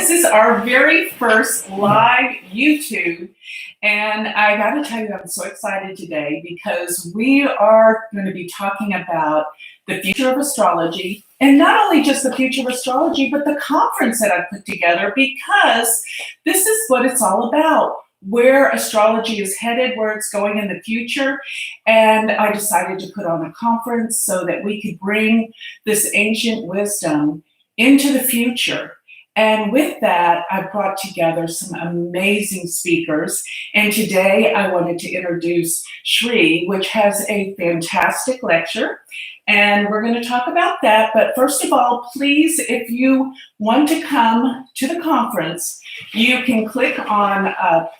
This is our very first live YouTube. And I got to tell you, I'm so excited today because we are going to be talking about the future of astrology. And not only just the future of astrology, but the conference that I put together, because this is what it's all about. Where astrology is headed, where it's going in the future. And I decided to put on a conference so that we could bring this ancient wisdom into the future. And with that, I brought together some amazing speakers. And today I wanted to introduce Shree, which has a fantastic lecture. And we're going to talk about that. But first of all, please, if you want to come to the conference, you can click on our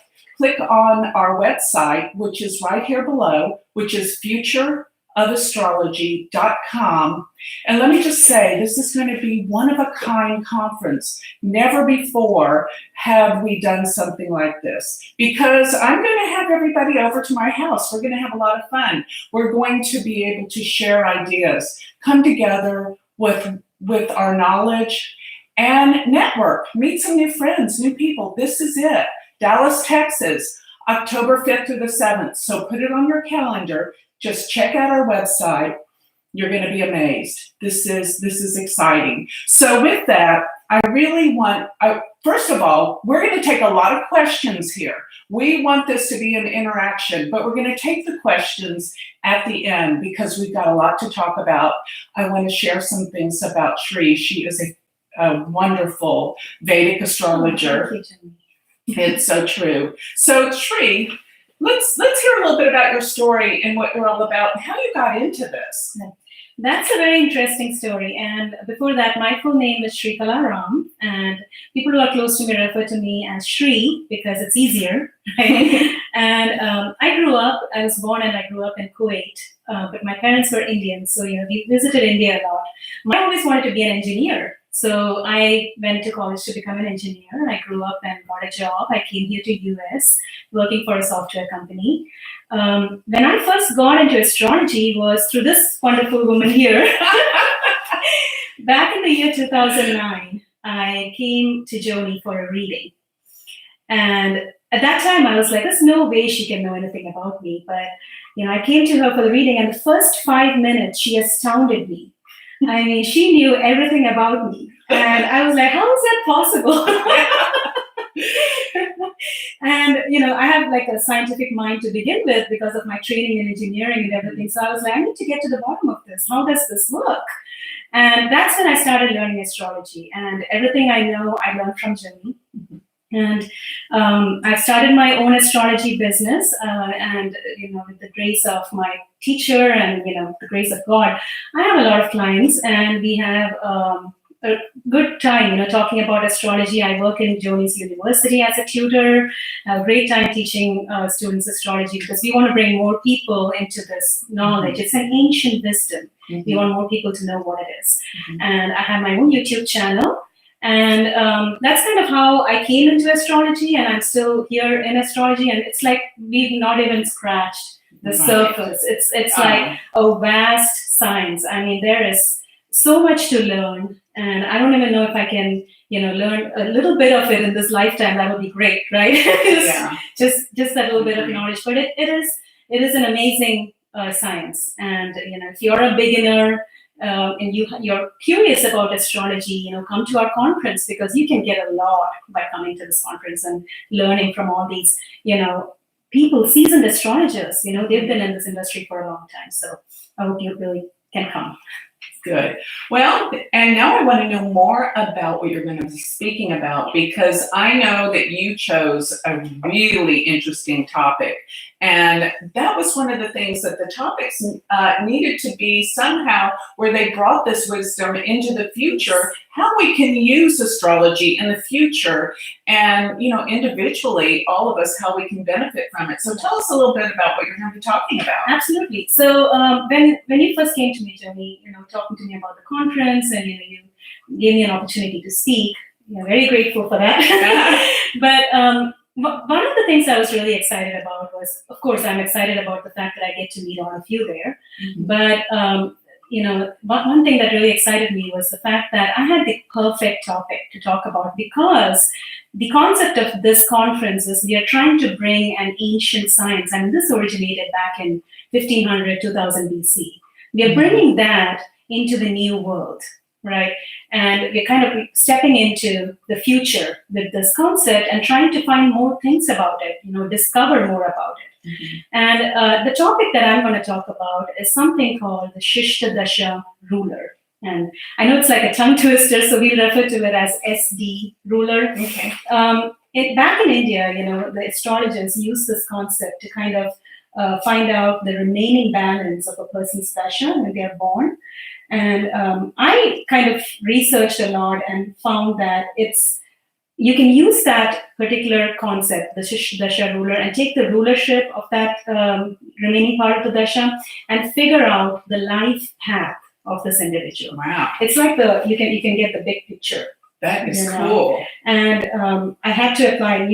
website, which is right here below, which is futureofastrology.com. And let me just say, this is going to be one-of-a-kind conference. Never before have we done something like this, because I'm going to have everybody over to my house. We're going to have a lot of fun. We're going to be able to share ideas, come together with our knowledge, and network, meet some new friends, new people. This is it. Dallas, Texas, October 5th through the 7th. So put it on your calendar. Just check out our website. You're going to be amazed. This is exciting. So with that, I really want, first of all, we're going to take a lot of questions here. We want this to be an interaction, but we're going to take the questions at the end because we've got a lot to talk about. I want to share some things about Shree. She is a wonderful Vedic astrologer. Thank you, Joni. It's so true. So Shree, let's hear a little bit about your story and what you're all about and how you got into this. That's a very interesting story. And before that, my full name is Shree Kalaram, and people who are close to me refer to me as Shree because it's easier. Right? And I was born and I grew up in Kuwait, but my parents were Indian, so we visited India a lot. I always wanted to be an engineer. So I went to college to become an engineer. I grew up and got a job. I came here to US working for a software company. When I first got into astrology was through this wonderful woman here. Back in the year 2009, I came to Joni for a reading. And at that time, I was like, there's no way she can know anything about me. But I came to her for the reading, and the first 5 minutes, she astounded me. I mean, she knew everything about me. And I was like, how is that possible? And, I have like a scientific mind to begin with because of my training in engineering and everything. So I was like, I need to get to the bottom of this. How does this work? And that's when I started learning astrology. And everything I know, I learned from Joni. And I started my own astrology business, and with the grace of my teacher and the grace of God, I have a lot of clients, and we have a good time, talking about astrology. I work in Joni's University as a tutor. I have a great time teaching students astrology because we want to bring more people into this knowledge. Mm-hmm. It's an ancient wisdom. Mm-hmm. We want more people to know what it is. Mm-hmm. And I have my own YouTube channel. And that's kind of how I came into astrology, and I'm still here in astrology. And it's like we've not even scratched the surface. It's like a vast science. I mean, there is so much to learn, and I don't even know if I can, learn a little bit of it in this lifetime. That would be great, right? Yeah. just that little bit of knowledge. But it is an amazing science. And if you're a beginner, and you're curious about astrology, come to our conference because you can get a lot by coming to this conference and learning from all these, people, seasoned astrologers. They've been in this industry for a long time. So I hope you really can come. Good. Well, and now I want to know more about what you're going to be speaking about, because I know that you chose a really interesting topic. And that was one of the things that the topics needed to be somehow where they brought this wisdom into the future, how we can use astrology in the future, and, individually, all of us, how we can benefit from it. So tell us a little bit about what you're going to be talking about. Absolutely. So when you first came to me, Joni, talking to me about the conference, and, you gave me an opportunity to speak, very grateful for that. But one of the things I was really excited about was, of course, I'm excited about the fact that I get to meet all of you there. Mm-hmm. But one thing that really excited me was the fact that I had the perfect topic to talk about, because the concept of this conference is we are trying to bring an ancient science, and this originated back in 1500, 2000 BC. We are bringing that into the new world, right? And we're kind of stepping into the future with this concept and trying to find more things about it, discover more about it. And the topic that I'm going to talk about is something called the Dasha ruler. And I know it's like a tongue twister, so we'll refer to it as SD ruler. Okay. Back in India, the astrologers use this concept to kind of find out the remaining balance of a person's dasha when they are born. And I kind of researched a lot and found that you can use that particular concept, the Dasha ruler, and take the rulership of that remaining part of the Dasha and figure out the life path of this individual. Wow. It's like you can get the big picture. That is cool. And I had to apply,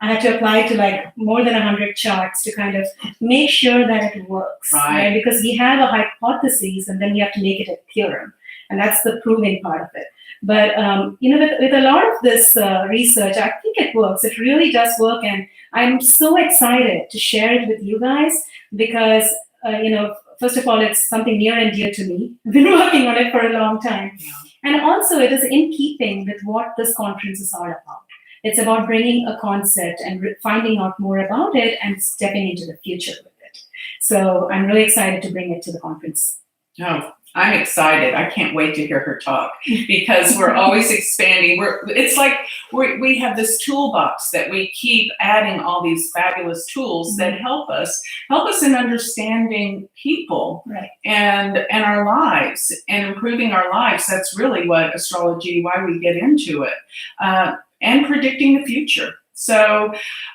I had to apply to like more than 100 charts to kind of make sure that it works. Right? Because we have a hypothesis and then we have to make it a theorem. And that's the proving part of it. But, with a lot of this research, I think it works. It really does work. And I'm so excited to share it with you guys because, first of all, it's something near and dear to me. I've been working on it for a long time. Yeah. And also, it is in keeping with what this conference is all about. It's about bringing a concept and finding out more about it and stepping into the future with it. So I'm really excited to bring it to the conference. Oh, I'm excited. I can't wait to hear her talk because we're always expanding. It's like we have this toolbox that we keep adding all these fabulous tools that help us in understanding people and our lives and improving our lives. That's really what astrology, why we get into it, and predicting the future. So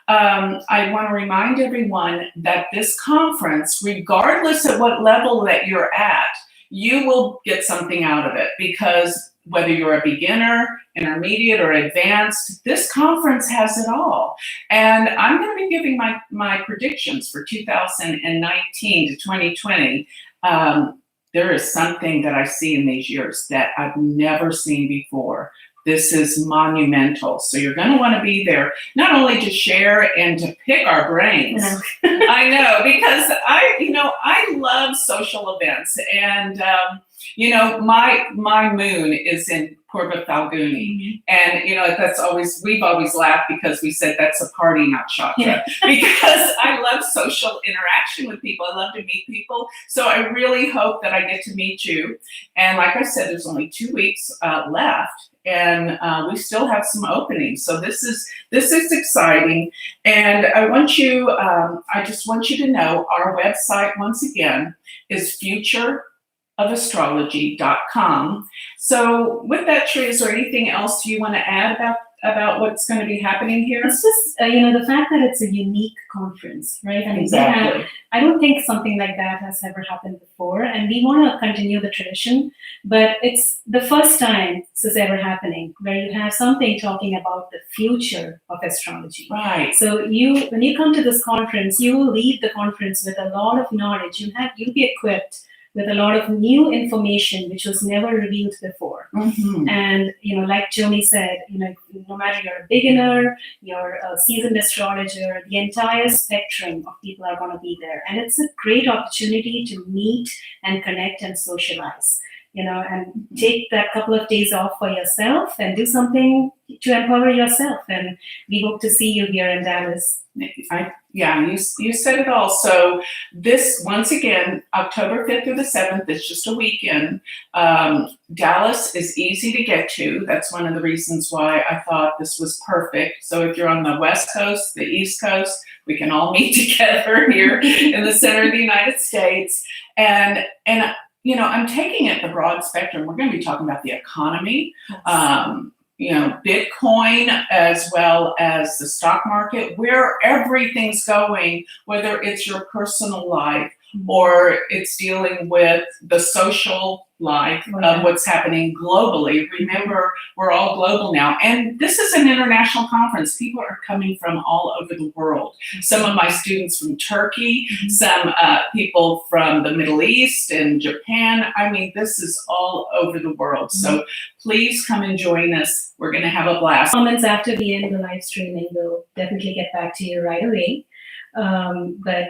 I want to remind everyone that this conference, regardless of what level that you're at, you will get something out of it because whether you're a beginner, intermediate, or advanced, this conference has it all. And I'm going to be giving my predictions for 2019 to 2020. There is something that I see in these years that I've never seen before. This is monumental. So you're going to want to be there, not only to share and to pick our brains. I know, because I love social events. And, my moon is in Purva Falguni. And, we've always laughed because we said that's a party, not chakra. Because I love social interaction with people. I love to meet people. So I really hope that I get to meet you. And like I said, there's only 2 weeks left. And we still have some openings. So this is exciting. And I just want you to know our website, once again, is futureofastrology.com. So with that, Shree, is there anything else you want to add about what's going to be happening here? It's just, the fact that it's a unique conference, right? I mean, exactly. I don't think something like that has ever happened before, and we want to continue the tradition, but it's the first time this is ever happening, where you have something talking about the future of astrology. Right. So when you come to this conference, you will leave the conference with a lot of knowledge. You'll be equipped with a lot of new information which was never revealed before. And, like Joni said, no matter you're a beginner, you're a seasoned astrologer, the entire spectrum of people are going to be there. And it's a great opportunity to meet and connect and socialize, and take that couple of days off for yourself and do something to empower yourself. And we hope to see you here in Dallas. You said it all. So this, once again, October 5th through the 7th, it's just a weekend. Dallas is easy to get to. That's one of the reasons why I thought this was perfect. So if you're on the West Coast, the East Coast, we can all meet together here in the center of the United States. And I'm taking it the broad spectrum. We're going to be talking about the economy, Bitcoin, as well as the stock market, where everything's going, whether it's your personal life or it's dealing with the social, like Oh, yeah. of what's happening globally. Remember, we're all global now. And this is an international conference. People are coming from all over the world. Some of my students from Turkey, some people from the Middle East and Japan. I mean, this is all over the world. So please come and join us. We're going to have a blast. Comments after we end the live streaming, we'll definitely get back to you right away. But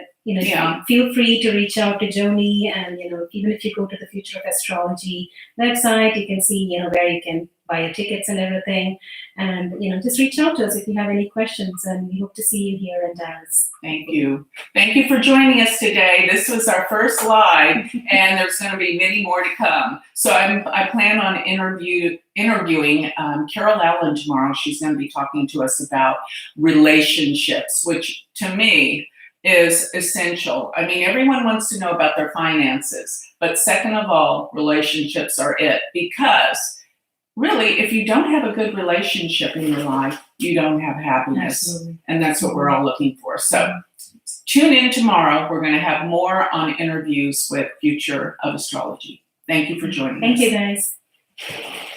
feel free to reach out to Joni, and even if you go to the Future of Astrology website, you can see where you can buy your tickets and everything. And just reach out to us if you have any questions, and we hope to see you here in Dallas. Thank you. Thank you for joining us today. This was our first live, and there's going to be many more to come. So I plan on interviewing Carol Allen tomorrow. She's going to be talking to us about relationships, which to me is essential. I mean, everyone wants to know about their finances, but second of all, relationships are it, because really, if you don't have a good relationship in your life, you don't have happiness. Absolutely. And that's what we're all looking for. So tune in tomorrow. We're going to have more on interviews with Future of Astrology. Thank you for joining us. Thank you, guys.